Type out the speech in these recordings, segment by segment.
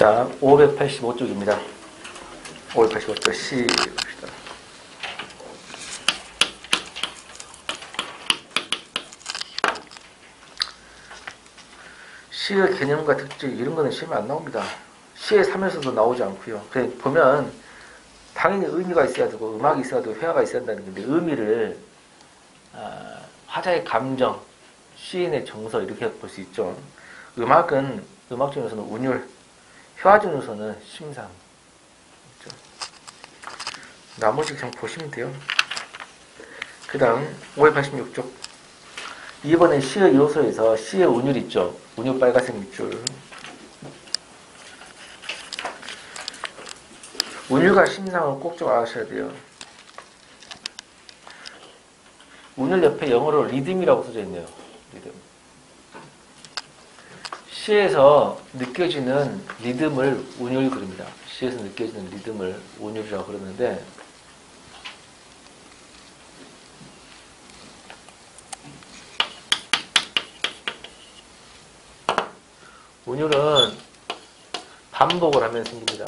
자, 585쪽입니다. 585쪽 C 봅시다. 시의 개념과 특징 이런 거는 시험에 안 나옵니다. 시의 3에서도 나오지 않고요. 그냥 보면 당연히 의미가 있어야 되고 음악이 있어야 되고 회화가 있어야 한다는 건데 의미를 화자의 감정, 시인의 정서 이렇게 볼 수 있죠. 음악은 음악 중에서는 운율, 회화 중에서는 심상. 그렇죠? 나머지 그냥 보시면 돼요. 그 다음 586쪽. 이번에 시의 요소에서 시의 운율 있죠. 운율 빨간색 밑줄. 운율과 심상은 꼭 좀 아셔야 돼요. 운율 옆에 영어로 리듬이라고 써져 있네요. 리듬. 시에서 느껴지는 리듬을 운율 그립니다. 시에서 느껴지는 리듬을 운율이라고 그러는데 운율은 반복을 하면 생깁니다.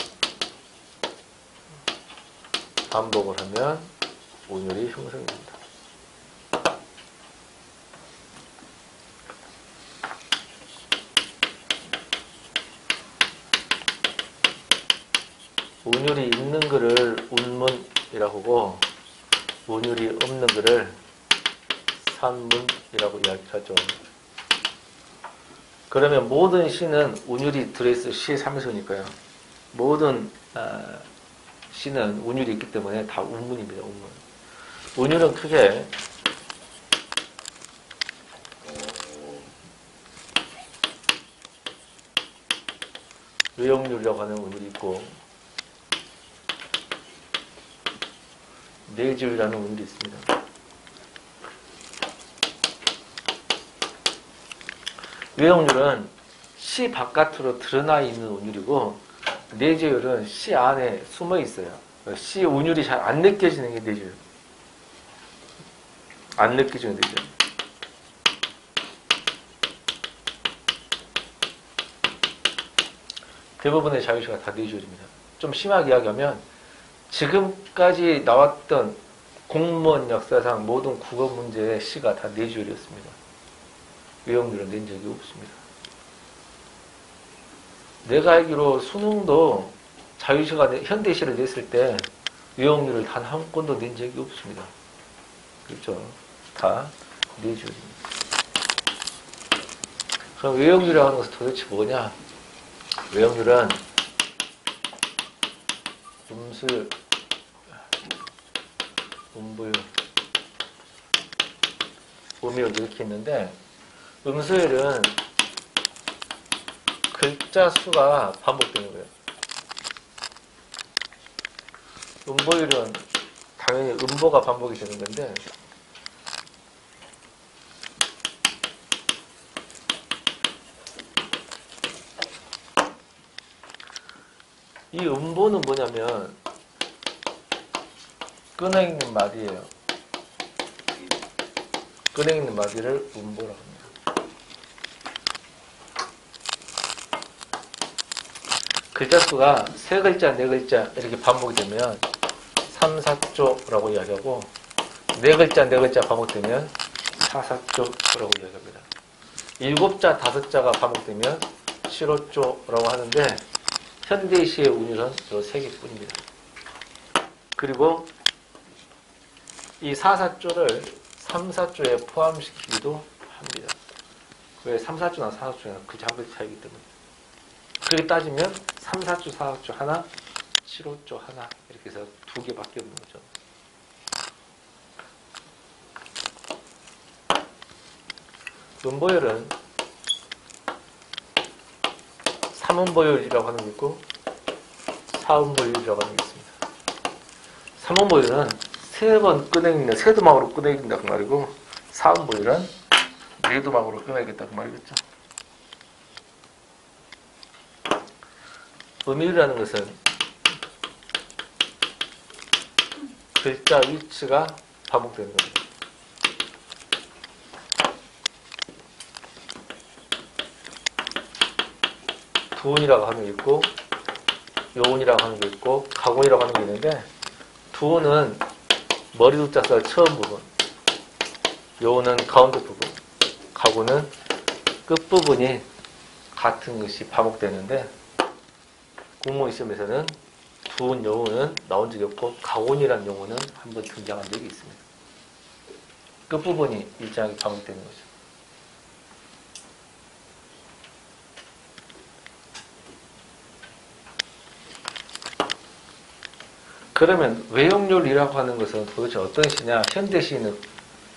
반복을 하면 운율이 형성됩니다. 운율이 있는 글을 운문이라고 하고 운율이 없는 글을 산문이라고 이야기하죠. 그러면 모든 시는 운율이 들어있어 시의 3요소니까요. 모든 시는 운율이 있기 때문에 다 운문입니다. 운문. 운율은 크게 외역률이라고 하는 운율이 있고 내지율이라는 운율이 있습니다. 외역률은 시 바깥으로 드러나 있는 운율이고 내지율은 시 안에 숨어 있어요. 시 운율이 잘 안 느껴지는 게 내지율. 안 느껴지는 내지율. 대부분의 자유시가 다 내지율입니다. 좀 심하게 이야기하면 지금까지 나왔던 공무원 역사상 모든 국어 문제의 시가 다 내지율이었습니다. 외역률은 낸 적이 없습니다. 내가 알기로 수능도 자유시가 현대시를 냈을 때 외역률을 단 한 건도 낸 적이 없습니다. 그렇죠? 다 내지율입니다. 그럼 외역률이라고 하는 것은 도대체 뭐냐? 외역률은 음수율, 음보율, 음이율 이렇게 있는데 음수율은 글자 수가 반복되는 거예요. 음보율은 당연히 음보가 반복이 되는 건데 이 음보는 뭐냐면 끈에 있는 마디예요. 끈에 있는 마디를 음보라고 합니다. 글자 수가 세 글자, 네 글자 이렇게 반복이 되면 3, 4조라고 이야기하고 네 글자, 네 글자 반복되면 4, 4조라고 이야기합니다. 7자, 5자가 반복되면 7, 5조라고 하는데 현대시의 운율은 이 3개뿐입니다. 그리고 이 4, 4조를 3, 4조에 포함시키기도 합니다. 왜 3, 4조나 4, 4조나 글자 한 글자 차이기 때문에. 그렇게 따지면 3, 4조, 4, 4조 하나, 7, 5조 하나 이렇게 해서 2개밖에 없는 거죠. 음보율은 3음보율이라고 하는 게 있고 4음보율이라고 하는 게 있습니다. 3음보율은 3번 끄내긴다, 3도막으로 끄내긴다 그 말이고 4음보율은 4도막으로 끄내겠다 그 말이겠죠. 음율이라는 것은 글자 위치가 반복되는 겁니다. 두음이라고 하는 게 있고 요운이라고 하는 게 있고 가군이라고 하는 게 있는데 두는 머리 두자살 처음 부분, 요운은 가운데 부분, 가군은 끝부분이 같은 것이 반복되는데 국문 시험에서는 두은 요운은 나온 적이 없고 가군이라는 용어는 한번 등장한 적이 있습니다. 끝부분이 일정하게 반복되는 거죠. 그러면 외용률이라고 하는 것은 도대체 어떤 시냐? 현대시는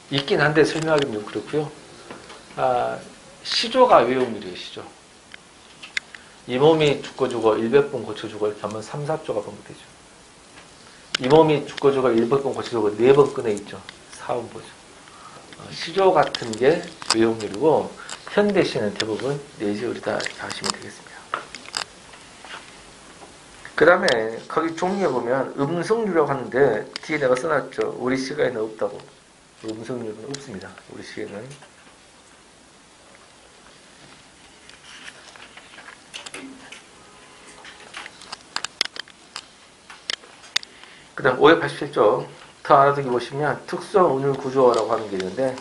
있긴 한데 설명하기는 좀 그렇고요. 시조가 외용률이에요. 시조. 이 몸이 죽고 100번 고쳐주고 이렇게 하면 3, 4조가 반복되죠. 이 몸이 죽고 100번 고쳐주고 4번 꺼내 있죠. 4원보죠. 시조 같은 게 외용률이고 현대시는 대부분 내지어리다 이렇게 하시면 되겠습니다. 그 다음에 거기 종이에 보면 음성률이라고 하는데 뒤에 내가 써놨죠. 우리 시가에는 없다고. 음성률은 없습니다. 우리 시에는. 그 다음 587쪽 더 알아두기 보시면 특수한 운율 구조라고 하는 게 있는데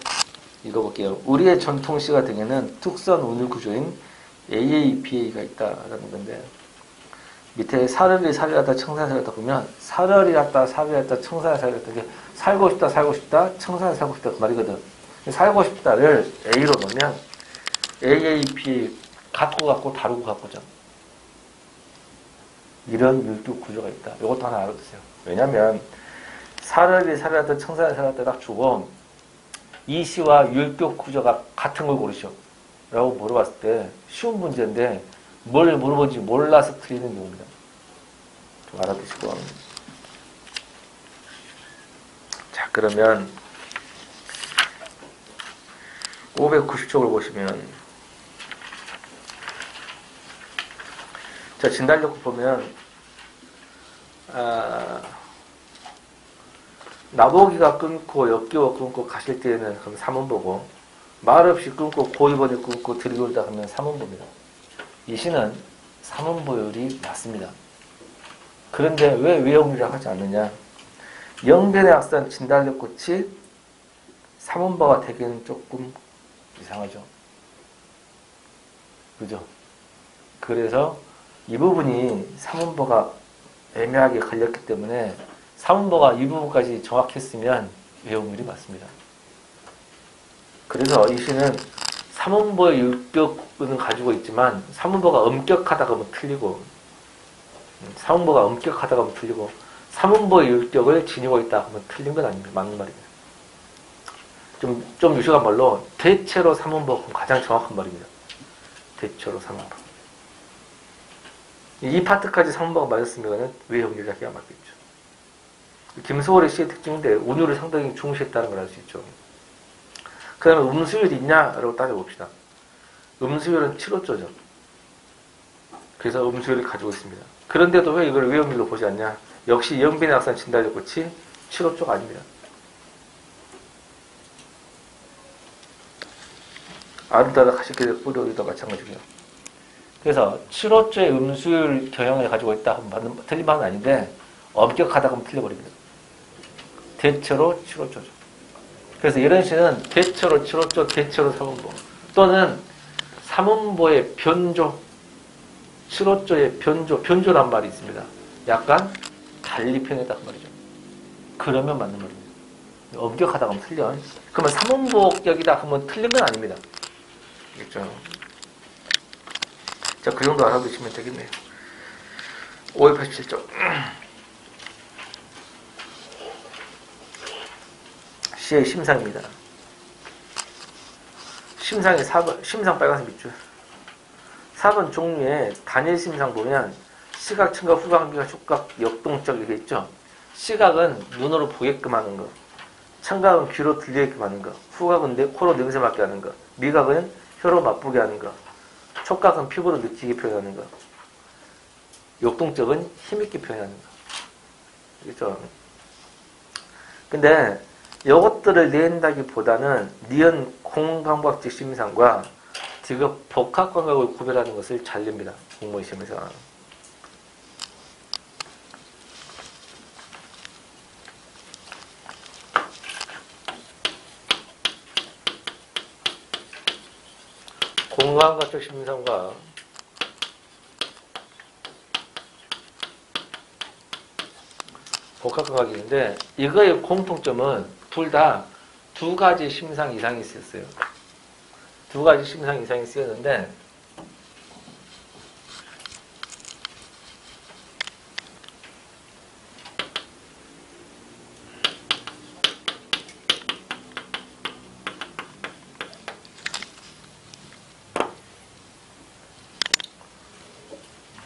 이거 볼게요. 우리의 전통 시가 등에는 특수한 운율 구조인 AAPA가 있다라는 건데 밑에 사르리 사르리하다 청산에 살았다 보면 사르리하다 사르리하다 청산에 살았다 이게 살고 싶다 청산에 살고 싶다 그 말이거든. 살고 싶다를 A로 넣으면 AAP 같고 다르고 같고죠. 이런 율두 구조가 있다. 이것도 하나 알아두세요. 왜냐면 사르리 사르리하다 청산에 살았다 딱 주고 이 시와 율두 구조가 같은 걸 고르시오 라고 물어봤을 때 쉬운 문제인데 뭘 물어본지 몰라서 틀리는 경우입니다. 좀 알아두시고. 자, 그러면 590쪽을 보시면 자, 진달력국 보면 나보기가 끊고 엮기와 끊고 가실 때에는 그럼 3원 보고 말없이 끊고 고이번에 끊고 들이돌다 하면 3원 봅니다. 이 시는 3원보율이 맞습니다. 그런데 왜 외용률이라고 하지 않느냐? 영변의 악산 진달래꽃이 3원보가 되기는 조금 이상하죠. 그죠? 그래서 이 부분이 3원보가 애매하게 걸렸기 때문에 3원보가 이 부분까지 정확했으면 외용률이 맞습니다. 그래서 이 시는 3원보의 율격은 가지고 있지만 3원보가 엄격하다가 하면 틀리고 3원보가 엄격하다가 하면 틀리고 3원보의 율격을 지니고 있다 하면 틀린 건 아닙니다. 맞는 말입니다. 좀 유식한 말로 대체로 3원보가 가장 정확한 말입니다. 대체로 3원보. 이 파트까지 3원보가 맞았으면 외용률이 하기가 맞겠죠. 김소월의 시의 특징인데 운율을 상당히 중시했다는 걸 알 수 있죠. 그 다음에 음수율이 있냐라고 따져봅시다. 음수율은 7호조죠. 그래서 음수율을 가지고 있습니다. 그런데도 왜 이걸 외용률로 보지 않냐? 역시 영빈의 악산 진달래꽃이 7호조가 아닙니다. 아름다다 가시게 뿌려오기도 마찬가지고요. 그래서 7호조의 음수율 경향을 가지고 있다 하면 틀린 말은 아닌데 엄격하다고 하면 틀려버립니다. 대체로 7호조죠. 그래서 이런 시는 대체로 7호조, 대체로 3원보 또는 3원보의 변조, 7호조의 변조란 말이 있습니다. 약간 달리 표현했다는 말이죠. 그러면 맞는 말입니다. 엄격하다고 하면 틀려. 그러면 3원보격이다 하면 틀린 건 아닙니다. 알겠죠? 자, 그 정도 알아두시면 되겠네요. 587쪽. 시의 심상입니다. 심상의 4번, 심상 빨간색 밑줄. 4번 종류에 단일 심상 보면 시각, 청각, 후각, 미각, 촉각, 역동적 이게 있죠. 시각은 눈으로 보게끔 하는 거, 청각은 귀로 들리게끔 하는 거, 후각은 코로 냄새 맡게 하는 거, 미각은 혀로 맛보게 하는 거, 촉각은 피부로 느끼게 표현하는 거, 역동적은 힘있게 표현하는 거. 그렇죠? 근데 이것들을 낸다기보다는 니은 공감각적 심상과 디귿 복합감각을 구별하는 것을 잘 냅니다. 공무원 시험에서. 공간과적 심상과 복합감각이 있는데 이거의 공통점은 둘 다 두 가지 심상 이상이 쓰였어요. 두 가지 심상 이상이 쓰였는데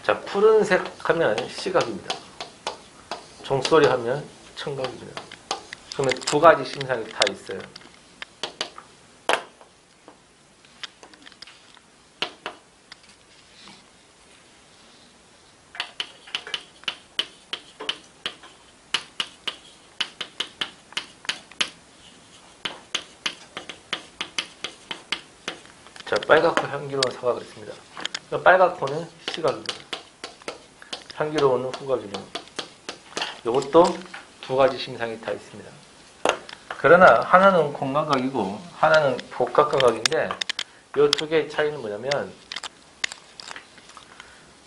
자, 푸른색 하면 시각입니다. 종소리 하면 청각입니다. 그러면 두 가지 심상이 다 있어요. 자, 빨갛고 향기로운 사과가 있습니다. 빨갛고는 시각입니다. 향기로운 후각입니다. 이것도 두 가지 심상이 다 있습니다. 그러나 하나는 공감각이고 하나는 복합감각인데 이 두 개의 차이는 뭐냐면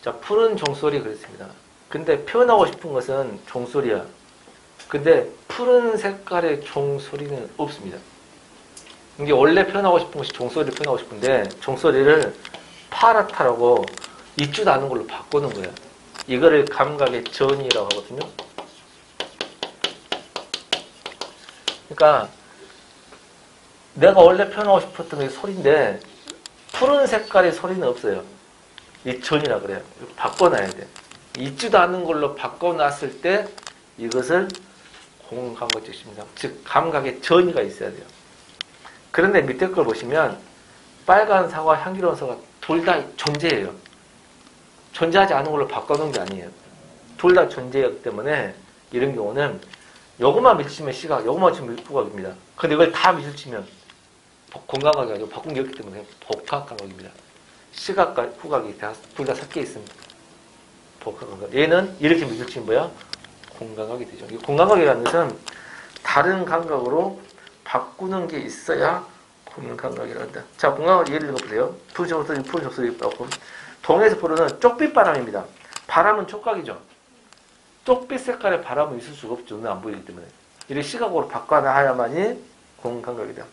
자, 푸른 종소리 그랬습니다. 근데 표현하고 싶은 것은 종소리야. 근데 푸른 색깔의 종소리는 없습니다. 이게 원래 표현하고 싶은 것이 종소리를 표현하고 싶은데 종소리를 파랗다라고 있지도 않은 걸로 바꾸는 거예요. 이거를 감각의 전이라고 하거든요. 그러니까 내가 원래 표현하고 싶었던 게 소리인데 푸른 색깔의 소리는 없어요. 이 전이라 그래요. 바꿔놔야 돼. 있지도 않은 걸로 바꿔놨을 때 이것을 공감각적 심상, 즉 감각의 전이가 있어야 돼요. 그런데 밑에 걸 보시면 빨간 사과, 향기로운 사과 둘 다 존재해요. 존재하지 않은 걸로 바꿔놓은 게 아니에요. 둘 다 존재하기 때문에 이런 경우는 요것만 밑치면 시각, 요것만 치면 후각입니다. 근데 이걸 다 밑치면 공감각이 아니고 바꾼 게 없기 때문에 복합감각입니다. 시각과 후각이 둘 다 섞여 있습니다. 복합감각. 얘는 이렇게 밑치면 뭐야? 공감각이 되죠. 이 공감각이라는 것은 다른 감각으로 바꾸는 게 있어야 공감각이라고 한다. 자, 공감각 예를 들어보세요. 푸른 족소리 있고 동해에서 부르는 쪽빛바람입니다. 바람은 촉각이죠. 쪽빛 색깔의 바람은 있을 수가 없죠. 눈에 안 보이기 때문에. 이를 시각으로 바꿔놔야만이 공감각이다.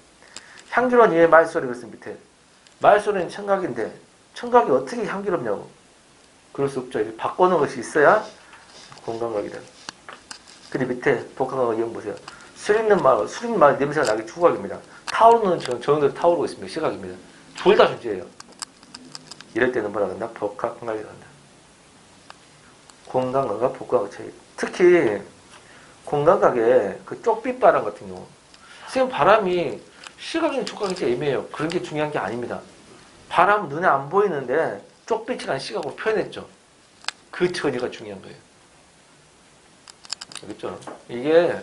향기로운 이의 말소리 그랬습니다. 밑에. 말소리는 청각인데 청각이 어떻게 향기롭냐고. 그럴 수 없죠. 이를 바꿔놓은 것이 있어야 공감각이다. 근데 밑에 복합감각 이용 보세요. 술 있는 말 냄새가 나기 후각입니다. 타오르는 저녁들이 타오르고 있습니다. 시각입니다. 둘 다 존재해요. 이럴 때는 뭐라 그런다? 복합감각이라고 한다. 공감각과 복합감각 차이. 특히 공감각의 그 쪽빛바람 같은 경우. 지금 바람이 시각인 촉각인지 애매해요. 그런 게 중요한 게 아닙니다. 바람은 눈에 안 보이는데 쪽빛이라는 시각으로 표현했죠. 그 처리가 중요한 거예요. 알겠죠? 이게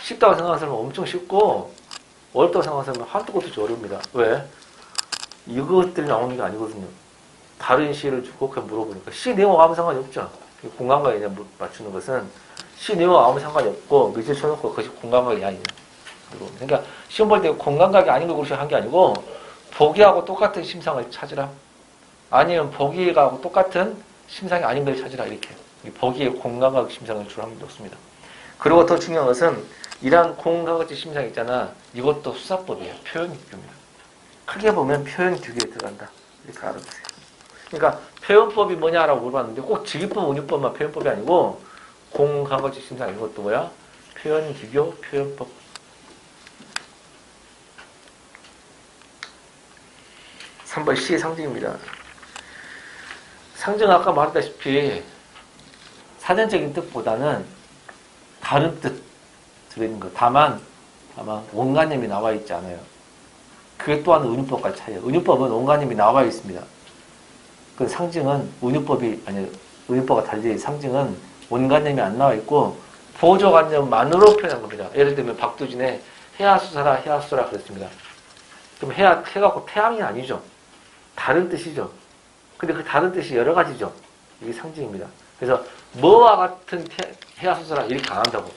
쉽다고 생각하는 사람은 엄청 쉽고 어렵다고 생각하는 사람은 한두 곳도 어렵니다. 왜? 이것들이 나오는 게 아니거든요. 다른 시를 주고 그냥 물어보니까 시 내용하고 아무 상관이 없죠. 공감각에 맞추는 것은 시 내용하고 아무 상관이 없고 밑에 쳐놓고 그것이 공감각이 아니에요. 그러니까 시험 볼 때 공감각이 아닌 걸 고르셔 한 게 아니고 보기하고 똑같은 심상을 찾으라. 아니면 보기하고 똑같은 심상이 아닌 걸 찾으라. 이렇게. 보기의 공감각 심상을 주로 하면 좋습니다. 그리고 더 중요한 것은 이러한 공감각적 심상 있잖아. 이것도 수사법이에요. 표현 규격입니다. 크게 보면 표현 규격에 들어간다. 이렇게 알아보세요. 그러니까 표현법이 뭐냐라고 물어봤는데 꼭 직위법, 운유법만 표현법이 아니고 공감각적 심상 이것도 뭐야? 표현 규격, 표현법. 3번 시의 상징입니다. 상징은 아까 말했다시피 사전적인 뜻보다는 다른 뜻 들어있는 거. 다만 온가념이 나와 있지 않아요. 그게 또한 은유법과 차이예요. 은유법은 온가념이 나와 있습니다. 그 상징은 은유법과 달리 상징은 온가념이 안 나와 있고 보조관념만으로 표현한 겁니다. 예를 들면 박두진의 해야수사라 해야수라 그랬습니다. 그럼 해갖고 태양이 아니죠. 다른 뜻이죠. 근데 그 다른 뜻이 여러 가지죠. 이게 상징입니다. 그래서 뭐와 같은 해야수사라 이렇게 안 한다고.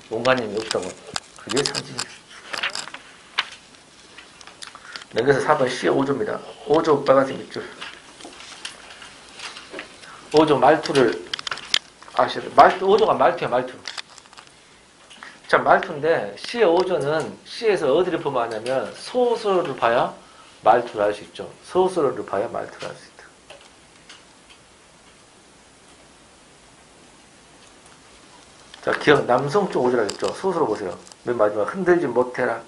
온가념이 없다고. 그게 상징이죠. 그래서 4번 시의 5조입니다. 5조 빨간색 밑줄. 5조 말투를 아셔야 돼요. 5조가 말투야, 말투. 자, 말투인데 시의 5조는 시에서 어디를 보면 하냐면 소수를 봐야 말투를 알 수 있죠. 소수를 봐야 말투를 알 수 있다. 자, 기억, 남성 쪽 5조라 했죠. 소수로 보세요. 맨 마지막 흔들지 못해라.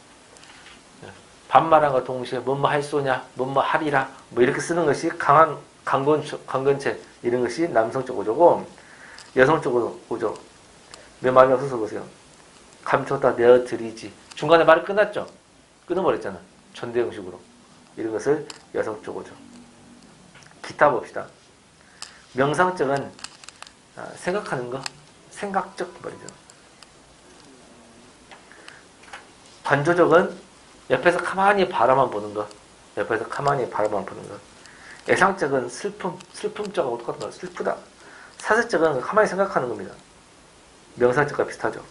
반말한과 동시에 뭐뭐 할 소냐, 뭐뭐 하리라, 뭐 이렇게 쓰는 것이 강한 강건체 이런 것이 남성 쪽 5조고, 여성 쪽 5조. 맨 마지막 소수 보세요. 감췄다 내어드리지. 중간에 말이 끝났죠. 끊어버렸잖아. 전대 형식으로. 이런 것을 여성 쪽 5조. 기타 봅시다. 명상적은 생각하는 거, 생각적 말이죠. 관조적은 옆에서 가만히 바라만 보는 거. 옆에서 가만히 바라만 보는 거. 애상적은 슬픔적하고 똑같은 거. 슬프다. 사색적은 가만히 생각하는 겁니다. 명상적과 비슷하죠.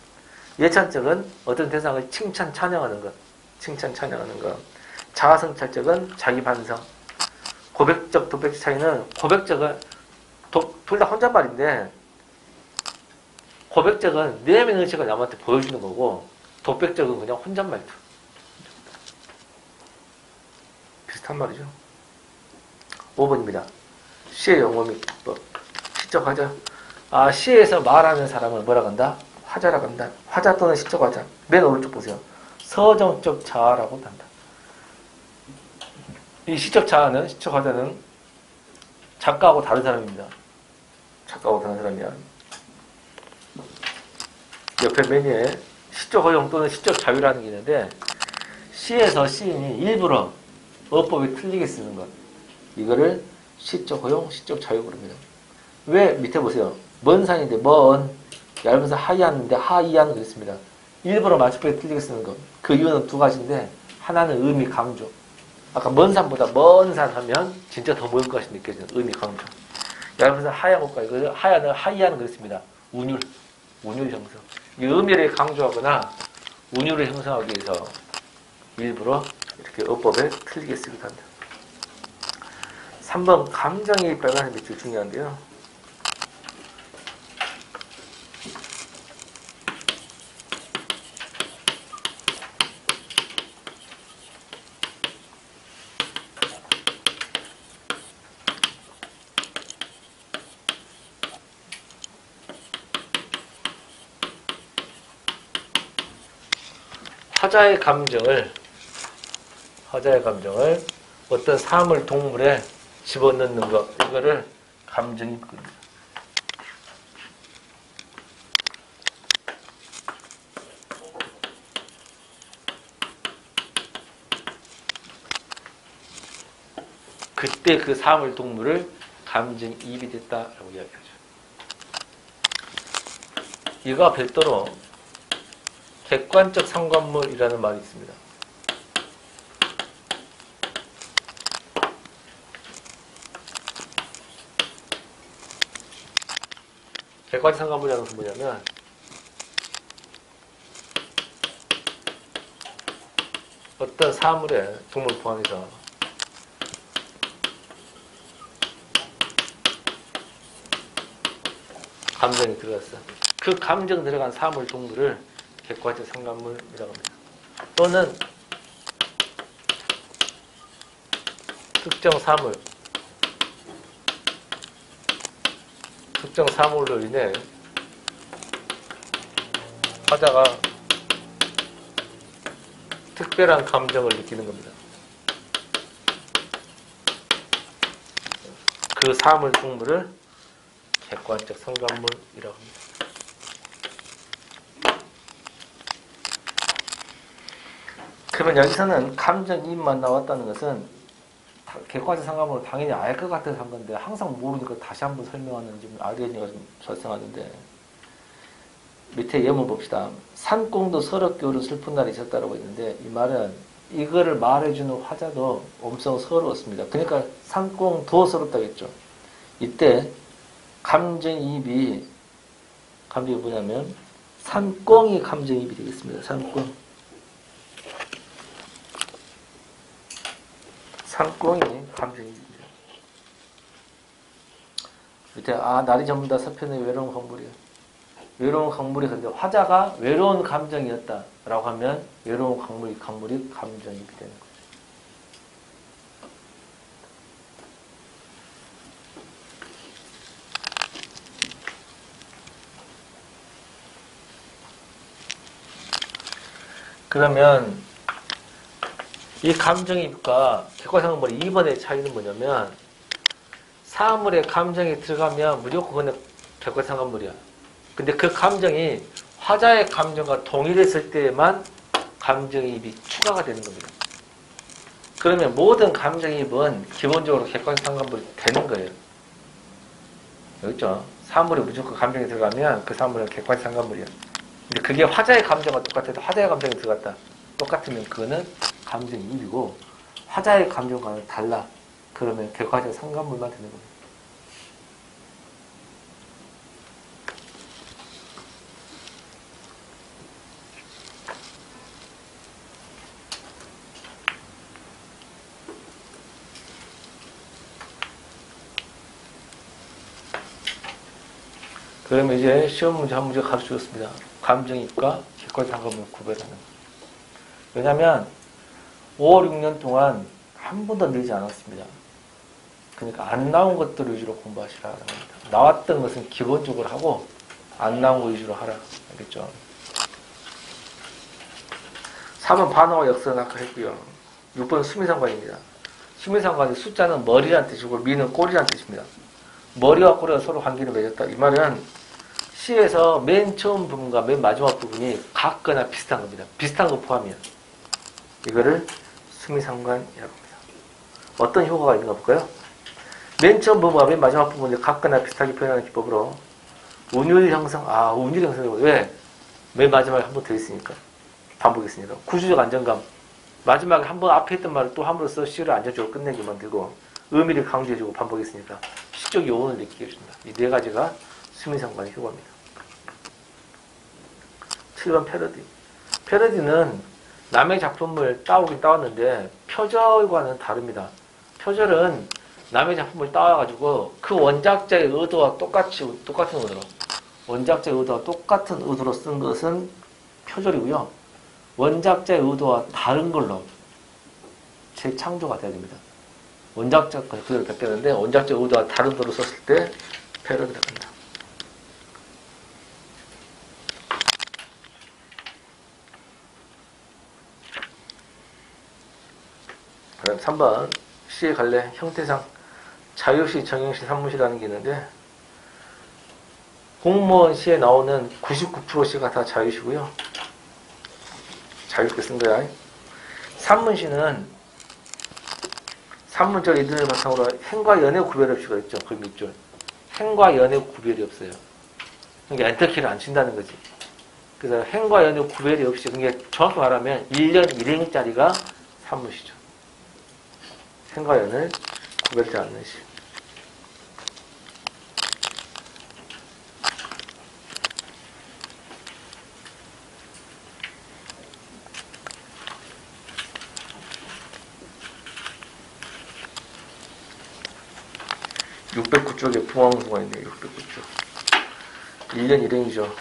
예찬적은 어떤 대상을 칭찬, 찬양하는 것. 칭찬, 찬양하는 것. 자아성찰적은 자기 반성. 고백적, 독백적 차이는 고백적은 둘 다 혼잣말인데 고백적은 내면 의식을 남한테 보여주는 거고 독백적은 그냥 혼잣말이죠. 비슷한 말이죠. 5번입니다. 시의 용어미 기법. 시적 화자. 시에서 말하는 사람을 뭐라 한다? 화자라고 한다. 화자 또는 시적 화자. 맨 오른쪽 보세요. 서정적 자아라고 한다. 이 시적 자아는, 시적 화자는 작가하고 다른 사람입니다. 작가하고 다른 사람이야. 옆에 메뉴에 시적 허용 또는 시적 자유라는 게 있는데 시에서 시인이 일부러 어법이 틀리게 쓰는 것. 이거를 시적 허용, 시적 자유 부릅니다. 왜? 밑에 보세요. 먼 산인데 먼, 얇아서 하이하는데 하이하는 거 있습니다. 일부러 맞춤법이 틀리게 쓰는 것. 그 이유는 두 가지인데 하나는 의미 강조. 아까 먼 산보다 먼 산 하면 진짜 더 먼 것이 느껴지는 의미 강조. 얇아서 하얀 것과 이거 하얀을 하이하는 거 있습니다. 운율 형성. 이 의미를 강조하거나 운율을 형성하기 위해서 일부러 이렇게 어법에 틀리게 쓰기도 한다. 3번 감정이 빨간색 밑줄 중요한데요. 화자의 감정을 어떤 사물, 동물에 집어넣는 것, 이거를 감정이 부릅니다. 그때 그 사물, 동물을 감정이입이 됐다라고 이야기하죠. 이거와 별도로 객관적 상관물이라는 말이 있습니다. 객관적 상관물이라는 것은 뭐냐면 어떤 사물에 동물 포함해서 감정이 들어갔어. 그 감정 들어간 사물, 동물을 객관적 상관물이라고 합니다. 또는 특정 사물로 인해 화자가 특별한 감정을 느끼는 겁니다. 그 사물, 동물을 객관적 상관물이라고 합니다. 그러면 여기서는 감정이입만 나왔다는 것은 객관적 상관물을 당연히 알 것 같아서 한 건데 항상 모르니까 다시 한번 설명하는 좀 아리언이가 좀 발생하는데 밑에 예문 봅시다. 산꽁도 서럽게 울은 슬픈 날이 있었다라고 했는데 이 말은 이거를 말해주는 화자도 엄청 서러웠습니다. 그러니까 산꽁도 서럽다겠죠. 이때 감정이입이 뭐냐면 산꽁이 감정이입이 되겠습니다. 산꽁. 산꽁이 감정이입이죠. 밑에 날이 전부 다 서편의 외로운 강물이야. 외로운 강물이 근데 화자가 외로운 감정이었다라고 하면 외로운 강물이 감정이입이 되는 거죠. 그러면 이 감정이입과 객관상관물의 2번의 차이는 뭐냐면 사물의 감정이 들어가면 무조건 그건 객관상관물이야. 근데 그 감정이 화자의 감정과 동일했을 때에만 감정이입이 추가가 되는 겁니다. 그러면 모든 감정이입은 기본적으로 객관상관물이 되는 거예요. 여기 있죠? 사물이 무조건 감정이 들어가면 그 사물은 객관상관물이야. 근데 그게 화자의 감정과 똑같아도 화자의 감정이 들어갔다. 똑같으면 그거는 감정이입이고 화자의 감정과는 달라. 그러면 객관적 상관물만 되는 겁니다. 그러면 이제 시험 문제 한 문제 가르쳐줬습니다. 감정이입과 객관상관물 구별하는. 왜냐하면 5월 6년 동안 한 번도 늘지 않았습니다. 그러니까 안 나온 것들 위주로 공부하시라는 겁니다. 나왔던 것은 기본적으로 하고 안 나온 거 위주로 하라. 알겠죠? 3번 반어와 역사는 아까 했고요. 6번은 수미상관입니다. 수미상관의 숫자는 머리란 뜻이고 미는 꼬리란 뜻입니다. 머리와 꼬리가 서로 관계를 맺었다. 이 말은 시에서 맨 처음 부분과 맨 마지막 부분이 같거나 비슷한 겁니다. 비슷한 거 포함이야. 이거를 수미상관이라고 합니다. 어떤 효과가 있는가 볼까요? 맨 처음 부분과 맨 마지막 부분이 같거나 비슷하게 표현하는 기법으로 운율 형성, 운율 형성이 왜? 맨 마지막에 한 번 더 있으니까. 반복했으니까. 구조적 안정감. 마지막에 한 번 앞에 했던 말을 또 함으로써 시를 안정적으로 끝내게 만들고 의미를 강조해주고 반복했으니까 시적 요원을 느끼게 해줍니다. 이 네 가지가 수미상관의 효과입니다. 7번 패러디. 패러디는 남의 작품을 따오긴 따왔는데 표절과는 다릅니다. 표절은 남의 작품을 따와가지고 그 원작자의 의도와 똑같은 의도로 원작자의 의도와 똑같은 의도로 쓴 것은 표절이고요. 원작자의 의도와 다른 걸로 재창조가 돼야 됩니다. 원작자 거 그대로 뺏겼는데 원작자의 의도와 다른 의도로 썼을 때 패러디라고 합니다. 그다음 3번 시의 갈래 형태상 자유시, 정형시, 산문시라는 게 있는데 공무원 시에 나오는 99%시가 다 자유시고요. 자유롭게 쓴 거야. 산문시는 산문절 이들을 바탕으로 행과 연의 구별 없이가 있죠. 그 밑줄. 행과 연의 구별이 없어요. 그러니까 엔터키를 안 친다는 거지. 그래서 행과 연의 구별이 없이 그게 정확히 말하면 1년 1행짜리가 산문시죠. 행과 연을 구별하지 않는 시. (609쪽에) 풍왕수가 있네요. 609쪽. 1년 1행이죠.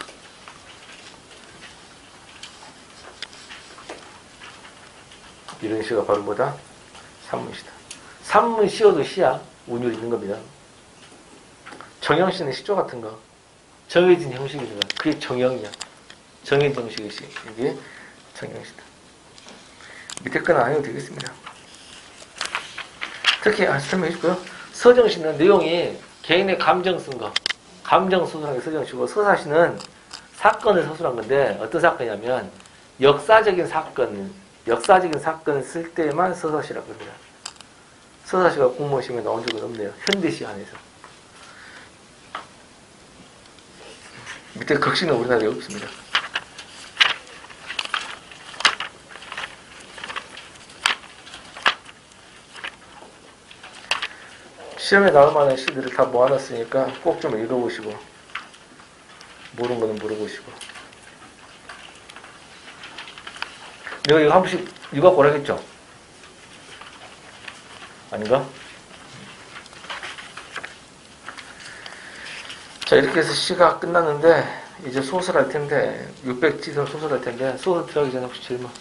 이런 시가 바로 뭐다? 산문시다. 산문시여도 시야. 운율이 있는 겁니다. 정형시는 시조 같은 거. 정해진 형식이니까. 그게 정형이야. 정해진 형식의 시. 이게 정형시다. 밑에 거는 안 해도 되겠습니다. 특히 설명해 줄까요? 서정시는 내용이 개인의 감정 쓴 거. 감정 서술하게 서정시고 서사시는 사건을 서술한 건데 어떤 사건이냐면 역사적인 사건을 쓸 때만 서사시라고 합니다. 서사시가 공무원 시험에 나온 적은 없네요. 현대시 안에서. 밑에 극시는 우리나라에 없습니다. 시험에 나올 만한 시들을 다 모아놨으니까 꼭 좀 읽어보시고 모르는 거는 물어보시고. 내가 이거 한 번씩 읽어보라 했죠? 아닌가? 자, 이렇게 해서 시가 끝났는데 이제 소설 할 텐데 600지선 소설 할 텐데 소설 들어가기 전에 혹시 질문?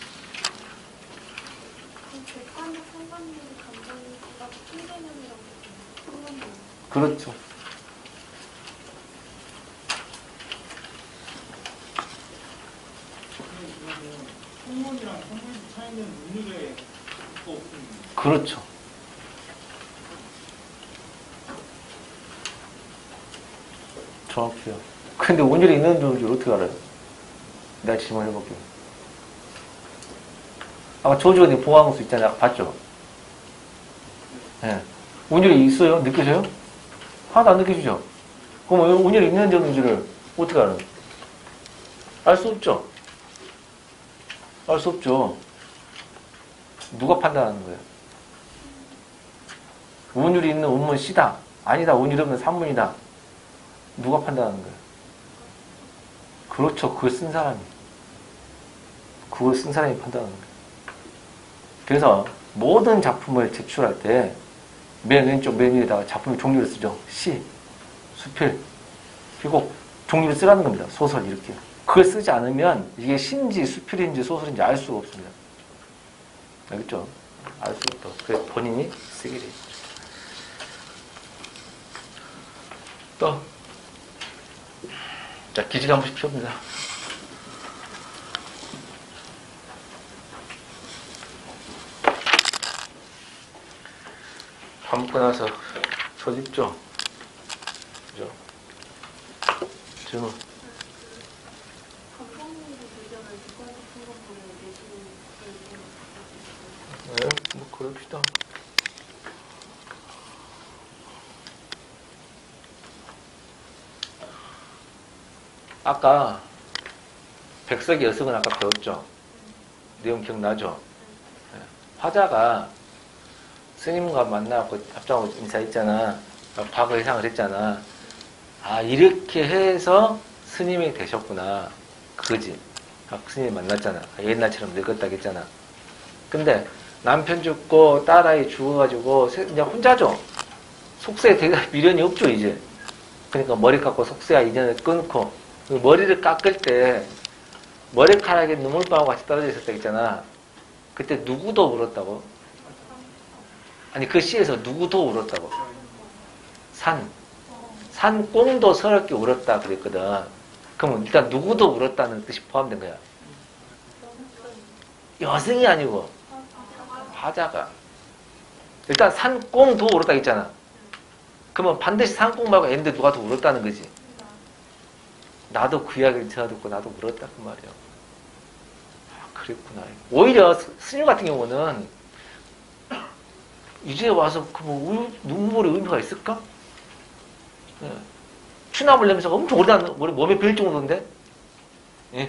객관적 상관적인 감정보다 통계론이라고 상관없는 그렇죠. 성문이랑 성문의 차이는 운율에 또 없습니다. 그렇죠. 정확해요. 근데 운율이 있는 줄 어떻게 알아요? 내가 질문해볼게요. 아까 조주원님 봉황수 있잖아요. 아까 봤죠? 예. 운율이 있어요? 느껴져요? 하나도 안 느껴지죠? 그럼 운율이 있는 줄을 어떻게 알아요? 알 수 없죠? 알 수 없죠. 누가 판단하는 거예요? 운율이 있는 운문 C다. 아니다. 운율이 없는 산문이다. 누가 판단하는 거예요? 그렇죠. 그걸 쓴 사람이. 그걸 쓴 사람이 판단하는 거예요. 그래서 모든 작품을 제출할 때 맨 왼쪽 맨 위에다가 작품의 종류를 쓰죠. 시, 수필. 그리고 종류를 쓰라는 겁니다. 소설 이렇게. 그걸 쓰지 않으면 이게 시인지 수필인지 소설인지 알 수가 없습니다. 알겠죠? 알 수가 없다. 그래서 본인이 쓰게 돼 있죠. 또, 자, 기지개 한 번씩 펴봅니다. 밥 먹고 나서 저 입죠? 그죠? 질문. 감정론의 의견을 객관적 상관적으로 내시는 네, 뭐, 그럽시다. 아까 백석이 여성은 아까 배웠죠? 내용 기억나죠? 네. 화자가 스님과 만나고 합장하고 인사했잖아. 과거 예상을 했잖아. 아, 이렇게 해서 스님이 되셨구나. 그거지. 아, 스님 만났잖아. 옛날처럼 늙었다고 했잖아. 근데 남편 죽고 딸아이 죽어가지고 이제 혼자죠. 속세에 되게 미련이 없죠, 이제. 그러니까 머리 깎고 속세와 인연을 끊고 머리를 깎을 때 머리카락에 눈물방울 같이 떨어져 있었다고 했잖아. 그때 누구도 울었다고? 아니 그 시에서 누구도 울었다고? 산꽁도 서럽게 울었다 그랬거든. 그러면 일단 누구도 울었다는 뜻이 포함된 거야. 여성이 아니고 화자가. 일단 산꽁도 울었다 했잖아. 그러면 반드시 산꽁 말고 애인데 누가 더 울었다는 거지. 나도 그 이야기를 듣고 나도 울었다 그 말이야. 아, 그랬구나. 오히려 스님 같은 경우는 이제 와서 그 뭐 눈물의 의미가 있을까? 예. 추나물 냄새가 엄청 오래 나는 몸에 배일 정도인데. 예.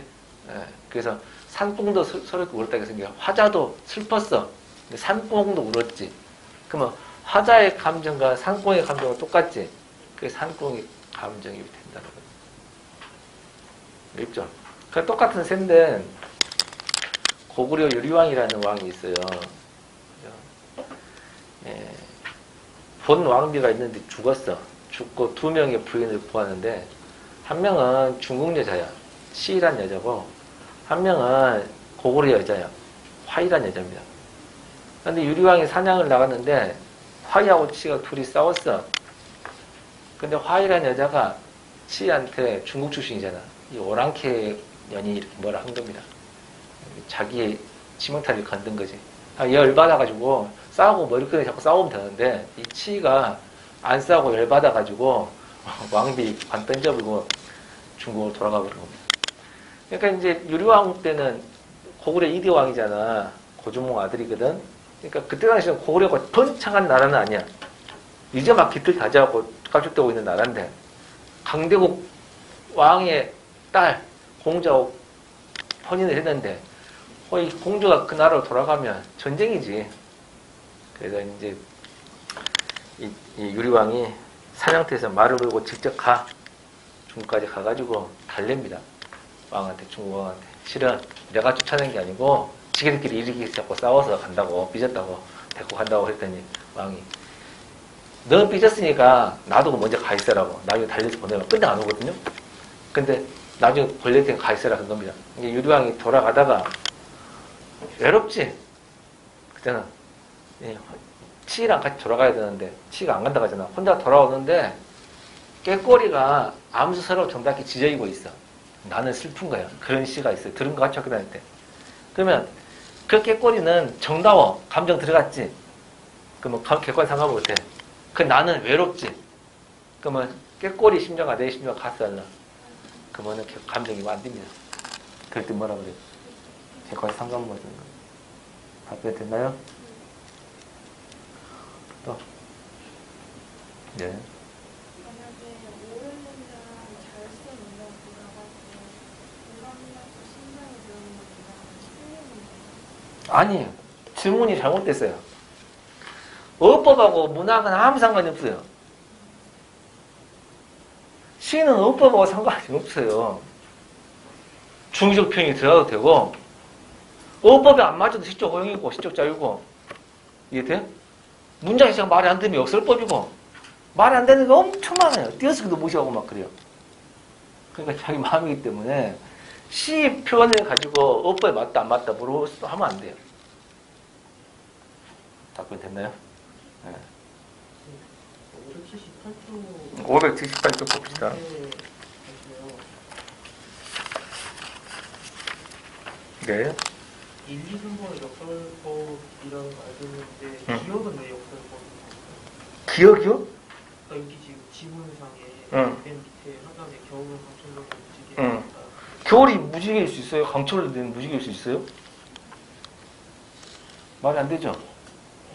예. 그래서 산꽁도 서럽게 울었다 해서 화자도 슬펐어. 근데 산꽁도 울었지. 그러면 화자의 감정과 산꽁의 감정은 똑같지. 그래서 산꽁의 감정이 된다는 거예요. 알겠죠? 그 똑같은 셈인데 고구려 유리왕이라는 왕이 있어요. 예. 본 왕비가 있는데 죽었어. 죽고 두 명의 부인을 구하는데 한 명은 중국 여자야. 시이란 여자고 한 명은 고구려 여자야. 화이란 여자입니다. 그런데 유리왕이 사냥을 나갔는데 화이하고 치가 둘이 싸웠어. 근데 화이란 여자가 치한테 중국 출신이잖아. 이 오랑캐 년이 이렇게 뭐라 한 겁니다. 자기의 치명타를 건든 거지. 열받아가지고 싸우고 머리끈에 자꾸 싸우면 되는데 이 치가 안 싸우고 열받아가지고 왕비 관 던져버리고 중국으로 돌아가 버린 겁니다. 그러니까 이제 유리왕 때는 고구려 2대 왕이잖아. 고종몽 아들이거든. 그러니까 그때 당시에는 고구려가 번창한 나라는 아니야. 이제 막 깃들 다져갖고 깝죽대고 있는 나라인데 강대국 왕의 딸 공자하고 혼인을 했는데 이 공주가 그 나라로 돌아가면 전쟁이지. 그래서 이제 이 유리왕이 사냥터에서 말을 걸고 직접 중국까지 가가지고 달랩니다. 왕한테, 중국 왕한테. 실은 내가 쫓아낸 게 아니고 지들끼리 이렇게 자꾸 싸워서 간다고, 삐졌다고. 데리고 간다고 했더니 왕이 너 삐졌으니까 놔두고 먼저 가 있으라고 나중에 달려서 보내면 끝내 안 오거든요. 근데 나중에 걸릴 때는 가 있으라 는 겁니다. 이게 유리왕이 돌아가다가 외롭지? 그때는 치이랑 같이 돌아가야 되는데 치이가 안 간다고 하잖아. 혼자 돌아오는데 깨꼬리가 암수서로 정답게 지저이고 있어. 나는 슬픈 거야. 그런 시가 있어요. 들은 거 같죠? 학교 다닐 때. 그러면 그 깨꼬리는 정다워. 감정 들어갔지? 그러면 객관 상관 못해. 그 나는 외롭지? 그러면 깨꼬리 심정과 내 심정과 같이 달라. 그러면 감정이 안 됩니다. 그럴 때 뭐라 그래? 객관 상관 못하는 거. 답변 됐나요? 또? 네. 만약에 오랜 문장 잘 쓴 문장 골라가지고 공감이라고 신명이 들어있는 문장 틀린 문장. 아니에요. 질문이 잘못됐어요. 어법하고 문학은 아무 상관이 없어요. 시는 어법하고 상관이 없어요. 중의적 표현이 들어가도 되고 어법에 안 맞아도 시적 허용이고 시적 자유고 이해돼? 문장 자체가 말이 안 되면 역설법이고 말이 안 되는 게 엄청 많아요. 띄어쓰기도 무시하고 막 그래요. 그러니까 자기 마음이기 때문에 시 표현을 가지고 어법에 맞다 안 맞다 하면 안 돼요. 답변 됐나요? 네. 578쪽 봅시다. 네. 1, 2, 3번은 역설법이라는 거 알고 있는데 기억은 왜 역설법인가요? 기억이요? 여기 지금 지문상에 응. 맨 밑에 하단에 겨울은 강철로 움직이는 응. 겨울이 무지개일 수 있어요? 강철로 된 무지개일 수 있어요? 말이 안 되죠?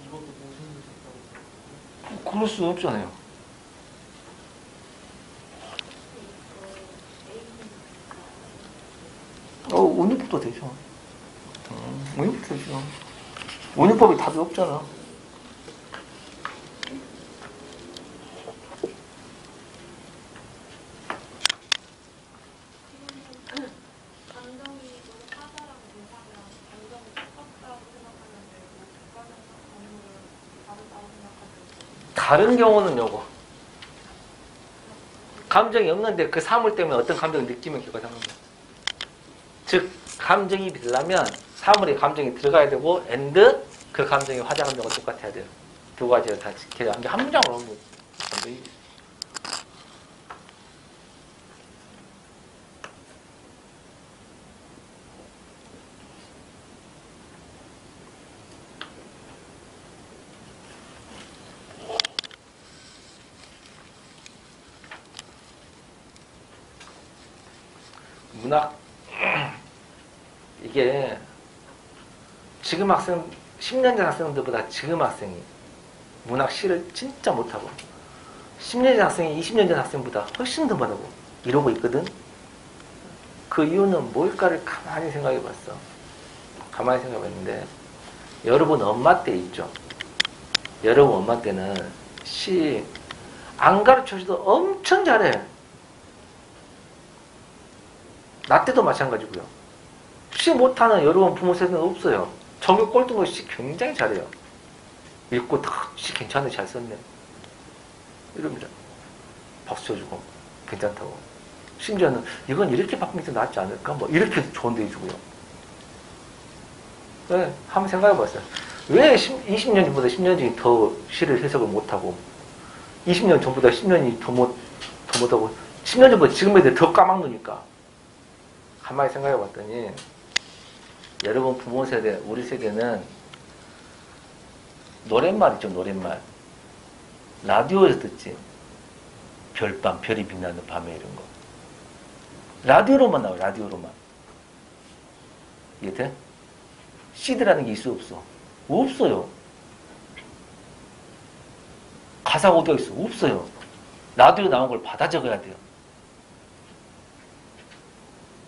이것도 무슨 색깔이에요? 그럴 수 없잖아요. 운유법도 되죠. 운유법도 되죠. 운유법이 답이 없잖아. 감정이 너무 사자랑 대상이랑 감정이 똑같다고 생각하는데 객관에서 감정을 다르다고 생각하는데 다른 경우는 요거. 감정이 없는데 그 사물 때문에 어떤 감정을 느끼면 결과상한 거야. 즉 감정이 되려면 사물에 감정이 들어가야 되고 and 그 감정이 화자 감정과 똑같아야 돼요. 두 가지를 다 지켜야 하는데 한 문장으로 하면 감정이 문학 이게 지금 학생 10년 전 학생들보다 지금 학생이 문학 시를 진짜 못하고 10년 전 학생이 20년 전 학생보다 훨씬 더 못하고 이러고 있거든. 그 이유는 뭘까를 가만히 생각해 봤어. 가만히 생각해 봤는데 여러분 엄마 때 있죠. 여러분 엄마 때는 시 안 가르쳐줘도 엄청 잘해. 나 때도 마찬가지고요. 시 못하는 여러분 부모 세대는 없어요. 정규 꼴등거 시 굉장히 잘해요. 읽고 시 괜찮네, 잘 썼네. 이럽니다. 박수 쳐주고 괜찮다고. 심지어는 이건 이렇게 바꾸면 더 낫지 않을까? 뭐 이렇게 조언도 해주고요. 네, 한번 생각해 봤어요. 왜 20년 전보다 10년 전이 더 시를 해석을 못하고 20년 전보다 10년이 더 못하고 10년 전보다 지금 애들 더 까막누니까. 가만히 생각해 봤더니 여러분 부모 세대, 우리 세대는 노랫말 있죠, 노랫말. 라디오에서 듣지. 별밤, 별이 빛나는 밤에 이런 거. 라디오로만 나와요, 라디오로만. 이해돼? CD라는 게 있어, 없어? 없어요. 가사가 어디가 있어? 없어요. 라디오 나온 걸 받아 적어야 돼요.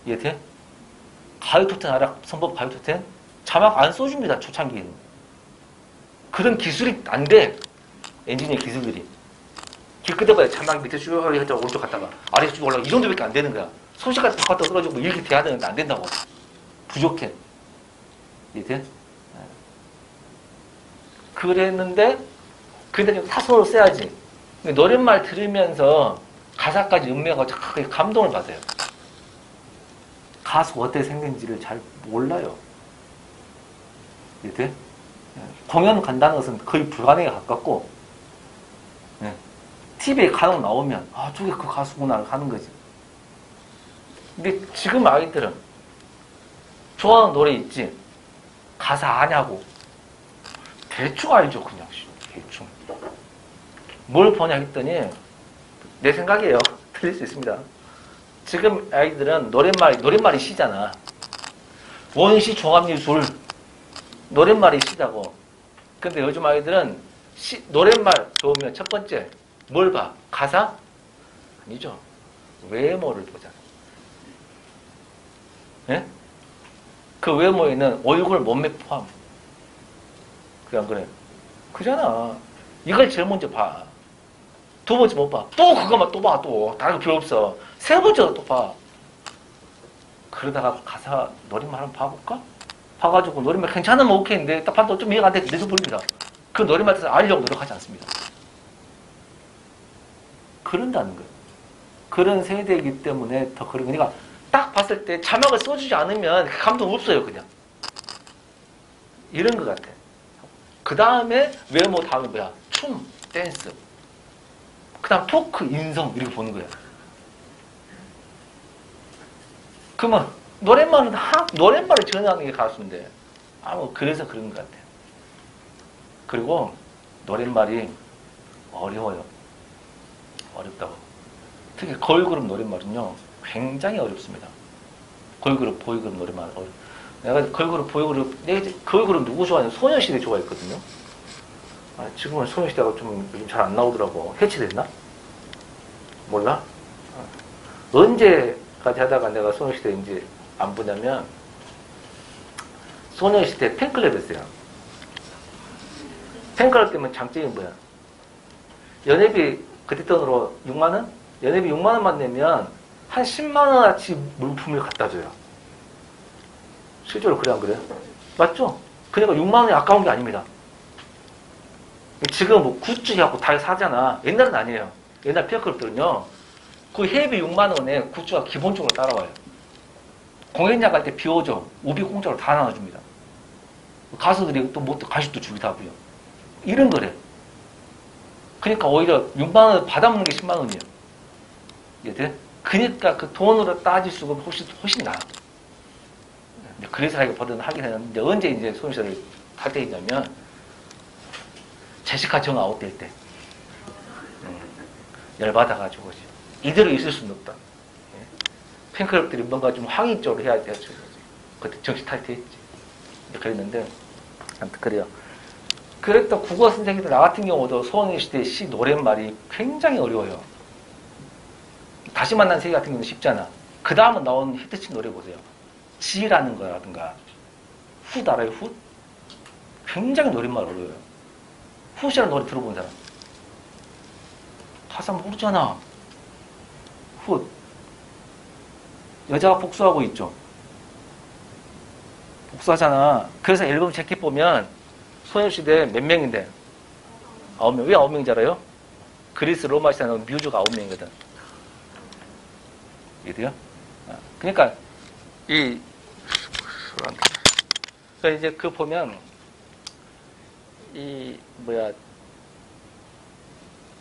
이해돼? 가요톱텐 알아? 선법 가요톱텐? 자막 안 써줍니다, 초창기에는. 그런 기술이 안 돼. 엔지니어 기술들이. 길 끄덕거려 자막 밑에 쭉 해서 오른쪽 갔다가 아래 쭉 올라가. 이 정도밖에 안 되는 거야. 소식까지 바깥으로 떨어지고 이렇게 돼야 되는데 안 된다고. 부족해. 이해돼? 그랬는데 근데 좀 사소로 써야지. 노랫말 들으면서 가사까지 음미하고 착하게 감동을 받아요. 가수가 어떻게 생긴지를 잘 몰라요. 이해돼? 공연 간다는 것은 거의 불가능에 가깝고, TV에 간혹 나오면, 아, 저게 그 가수구나 하는 거지. 근데 지금 아이들은 좋아하는 노래 있지? 가사 아냐고. 대충 알죠, 그냥. 대충. 뭘 보냐 했더니, 내 생각이에요. 틀릴 수 있습니다. 지금 아이들은 노랫말이 시잖아. 원시 종합예술, 노랫말이 시자고. 근데 요즘 아이들은 노랫말 좋으면 첫 번째, 뭘 봐? 가사? 아니죠. 외모를 보잖아. 예? 그 외모에는 얼굴, 몸매 포함. 그래, 안 그래? 그잖아. 이걸 제일 먼저 봐. 두 번째 못 봐. 또 그거만 또 봐, 또. 다른 거 필요 없어. 세 번째로 또 봐. 그러다가 가사 노랫말 한번 봐볼까? 봐가지고 노랫말 괜찮으면 오케이인데 딱 봐도 좀 이해가 안 돼. 늦어버립니다. 그 노랫말 뜻을 알려고 노력하지 않습니다. 그런다는 거예요. 그런 세대이기 때문에 더 그런 거니까 딱 봤을 때 자막을 써주지 않으면 감동 없어요, 그냥. 이런 것 같아. 그 다음에 외모 다음에 뭐야? 춤, 댄스. 그 다음 토크, 인성 이렇게 보는 거야. 그러면 노랫말을 전하는 게 가수인데 그래서 그런 것 같아요. 그리고 노랫말이 어려워요. 어렵다고. 특히 걸그룹 노랫말은요 굉장히 어렵습니다. 걸그룹, 보이그룹 노랫말 내가 걸그룹, 보이그룹 걸그룹 누구 좋아하냐? 소녀시대 좋아했거든요. 지금은 소녀시대가 좀 요즘 잘 안 나오더라고. 해체됐나? 몰라? 언제까지 하다가 내가 소녀시대 이제 안 보냐면 소녀시대 팬클럽이었어요. 팬클럽 때문에 장점이 뭐야? 연회비 그때 돈으로 6만원? 연회비 6만원만 내면 한 10만원어치 물품을 갖다 줘요. 실제로 그래 안 그래요? 맞죠? 그러니까 6만원이 아까운 게 아닙니다. 지금 뭐 굿즈 해갖고 다 사잖아. 옛날은 아니에요. 옛날 팬클럽들은요 그 회비 6만원에 굿즈가 기본적으로 따라와요. 공연장 갈 때 비워줘. 우비 공짜로 다 나눠줍니다. 가수들이 또 뭐 간식도 주기도 하고요. 이런 거래. 그러니까 오히려 6만원 받아먹는 게 10만원이에요. 이해돼? 그러니까 그 돈으로 따질 수가 훨씬 나아. 그래서 자기가 버든하긴 했는데 언제 이제 소녀시대를 탈퇴했냐면 제시카 정 아웃될 때 열받아가지고 이대로 있을 수는 없다. 팬클럽들이 뭔가 좀 항의적으로 해야 돼. 그때 정식 탈퇴했지. 그랬는데 아무튼 그래요. 그랬던 국어 선생님들 나 같은 경우도 소녀시대 시 노랫말이 굉장히 어려워요. 다시 만난 세계 같은 경우는 쉽잖아. 그 다음은 나온 히트친 노래 보세요. 지라는 거라든가 훗 알아요? 훗? 굉장히 노랫말 어려워요. 훗이라는 노래 들어본 사람 가사 모르잖아. 훗 여자가 복수하고 있죠. 복수하잖아. 그래서 앨범 재킷 보면 소녀시대 몇 명인데 9명. 왜 9명인지 알아요? 그리스 로마 시대 나온 뮤즈가 9명이거든. 이해돼요? 그러니까 그러니까 이제 그 보면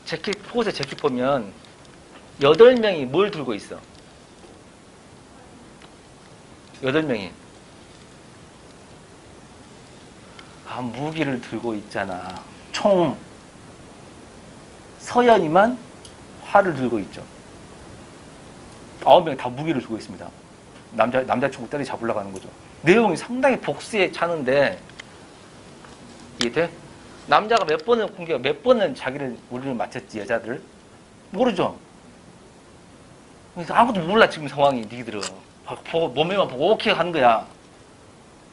재킷 포스에 재킷 보면 8명이 뭘 들고 있어? 8명이 무기를 들고 있잖아. 총. 서연이만 활을 들고 있죠. 9명이 다 무기를 들고 있습니다. 남자친구 때려 잡으려고 하는 거죠. 내용이 상당히 복수에 차는데, 이해돼? 남자가 몇 번은 자기를, 우리를 맞췄지, 여자들? 모르죠? 그래서 아무도 몰라, 지금 상황이, 니들은. 몸매만 보고 오케이 하는 거야.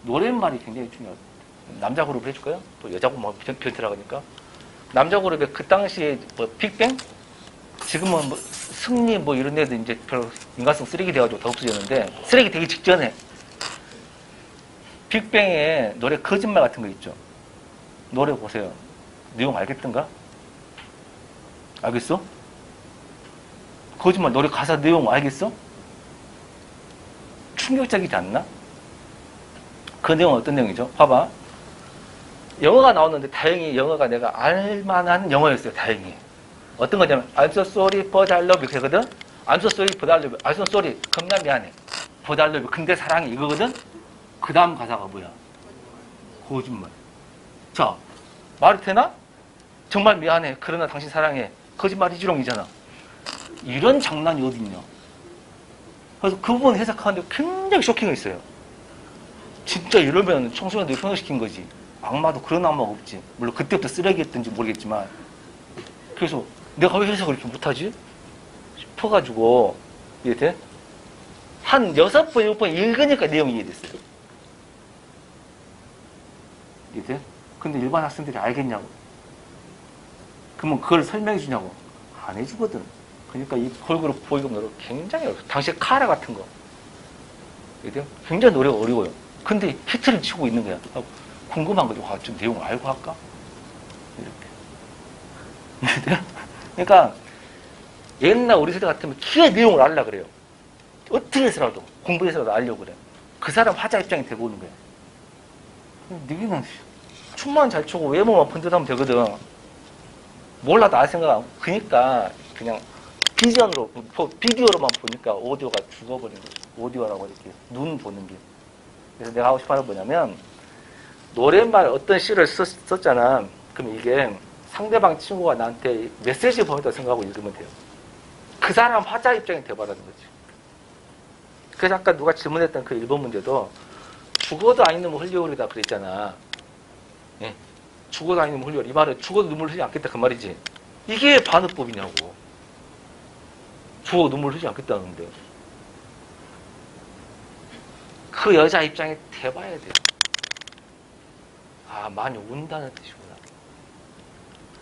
노랫말이 굉장히 중요하다. 남자 그룹을 해줄까요? 또 여자 그룹 변태라고 하니까. 남자 그룹에 그 당시에 빅뱅? 지금은 승리 이런 애들 이제 별로 인간성 쓰레기 돼가지고 다 없어졌는데, 쓰레기 되기 직전에 빅뱅의 노래 거짓말 같은 거 있죠. 노래 보세요. 내용 알겠던가? 알겠어? 거짓말, 노래 가사 내용 알겠어? 충격적이지 않나? 그 내용은 어떤 내용이죠? 봐봐. 영어가 나왔는데 다행히 영어가 내가 알만한 영어였어요. 다행히. 어떤 거냐면 I'm so sorry but I love you 이거거든. I'm so sorry but I love you. I'm so sorry. 겁나 미안해. but I love you. 근데 사랑해 이거거든. 그 다음 가사가 뭐야? 거짓말. 자, 말이 되나? 정말 미안해. 그러나 당신 사랑해. 거짓말이지롱이잖아. 이런 장난이 어딨냐. 그래서 그 부분 해석하는데 굉장히 쇼킹했어요. 진짜 이러면 청소년들이 현혹시킨 거지. 악마도 그런 악마가 없지. 물론 그때부터 쓰레기였던지 모르겠지만. 그래서 내가 왜 해석을 이렇게 못하지? 싶어가지고 이해돼? 한 6번, 7번 읽으니까 내용이 이해됐어요. 이해돼? 근데 일반 학생들이 알겠냐고. 그러면 그걸 설명해 주냐고. 안 해주거든. 그러니까 이 걸그룹 보이금 노래 굉장히 어려워. 당시에 카라 같은 거. 이해돼? 굉장히 노래가 어려워요. 근데 히트를 치고 있는 거야. 궁금한 거죠. 와, 좀 내용 알고 할까? 이렇게. 이해돼? 그러니까 옛날 우리 세대 같으면 기의 내용을 알라 그래요. 어떻게 해서라도 공부해서라도 알려고 그래. 그 사람 화자 입장이 되고 오는 거야. 너희는 춤만 잘 추고 외모만 펀드하면 되거든. 몰라도 알 생각 안 하고. 그러니까 그냥 비전으로 비디오로만 보니까 오디오가 죽어버린 거지. 오디오라고 이렇게 눈 보는 게. 그래서 내가 하고 싶어 하는 건 뭐냐면 노랫말 어떤 시를 썼잖아. 그럼 이게 상대방 친구가 나한테 메시지 보냈다고 생각하고 읽으면 돼요. 그 사람 화자 입장이 돼버라는 거지. 그래서 아까 누가 질문했던 그 1번 문제도 죽어도 아닌 놈은 흘려오리다 그랬잖아. 예. 죽어도 아닌 놈은 흘려오리. 이 말은 죽어도 눈물 흘리지 않겠다 그 말이지. 이게 반어법이냐고. 죽어도 눈물 흘리지 않겠다는데. 그 여자 입장에 대봐야 돼요. 아, 많이 운다는 뜻이구나.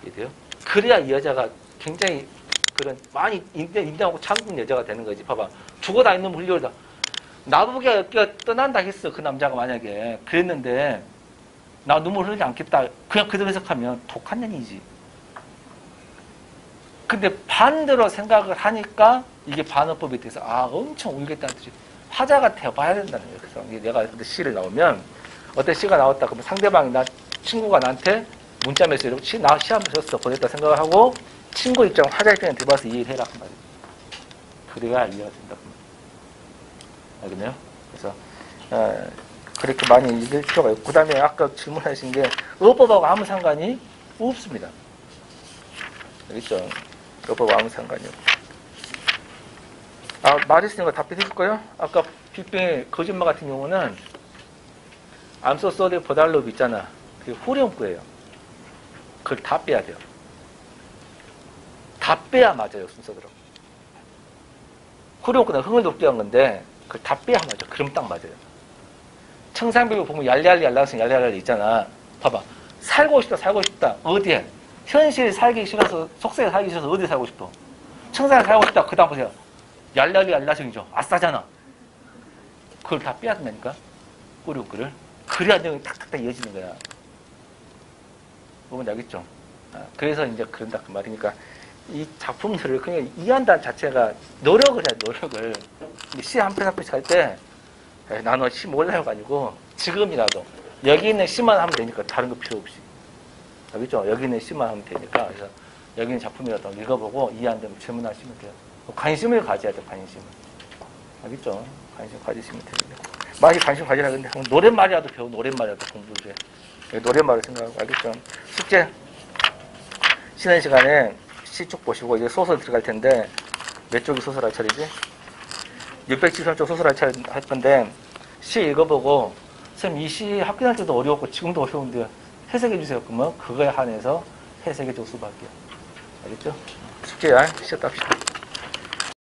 이해돼요? 그래야 이 여자가 굉장히 그런 많이 인정하고 참는 여자가 되는 거지. 봐봐. 죽어도 아닌 놈은 흘려오리다. 나보게 어깨가 떠난다 했어. 그 남자가 만약에. 그랬는데 나 눈물 흘리지 않겠다. 그냥 그대로 해석하면 독한 년이지. 근데 반대로 생각을 하니까 이게 반어법이 돼서 아 엄청 울겠다는 뜻이 화자가 돼봐야 된다는 거예요. 그래서 내가 시를 나오면 어떤 시가 나왔다 그러면 상대방이 친구가 나한테 문자 메시지로 나 시 한번 썼어 보냈다 생각을 하고 친구 입장 화자 입장에 들어봐서 이해를 해라 그 말이에요. 그래야 이해가 된다. 알겠네요. 그래서 그렇게 많이 읽을 필요가 있고 그 다음에 아까 질문하신 게 어법하고 아무 상관이 없습니다. 알겠죠? 어법하고 아무 상관이 없고 말했으니까 답변해 줄까요? 아까 빅뱅의 거짓말 같은 경우는 I'm so sorry for that love 있잖아. 그게 후렴구예요. 그걸 다 빼야 돼요. 다 빼야 맞아요. 순서대로. 후렴구는 흥을 높게 한 건데 그걸 다 빼야 맞아. 그럼 딱 맞아요. 청산벽을 보면 얄얄리 얄라서 얄얄리 있잖아. 봐봐. 살고 싶다 살고 싶다. 어디에? 현실 살기 싫어서 속세에 살기 싫어서 어디에 살고 싶어? 청산에 살고 싶다. 그 다음 보세요. 얄얄리 얄라성이죠. 아싸잖아. 그걸 다 빼야 된다니까. 후렴구를. 그래야 내용이 탁탁탁 이어지는 거야. 보면 알겠죠? 그래서 이제 그런다 그 말이니까 이 작품들을 그냥 이해한다는 자체가 노력을 해야 돼, 노력을. 시 한 편 한 편씩 할 때 나는 시 몰라요가 아니고 지금이라도 여기 있는 시만 하면 되니까 다른 거 필요 없이. 알겠죠? 여기 있는 시만 하면 되니까 그래서 여기 있는 작품이라도 읽어보고 이해 안 되면 질문하시면 돼요. 관심을 가져야 돼, 관심을. 알겠죠? 관심 가지시면 됩니다. 많이 관심 가지라 근데 노랫말이라도 배우 노랫말이라도 공부를 해. 노랫말을 생각하고 알겠죠? 숙제 쉬는 시간에 시 쭉 보시고 이제 소설 들어갈 텐데 몇 쪽이 소설 할 차례지? 673쪽 소설 할 차례 할 건데 시 읽어보고 선생님 이 시 학교 다닐 때도 어려웠고 지금도 어려운데 해석해 주세요. 그러면 그거에 한해서 해석해 줘 수밖에. 알겠죠? 숙제야. 시작합시다.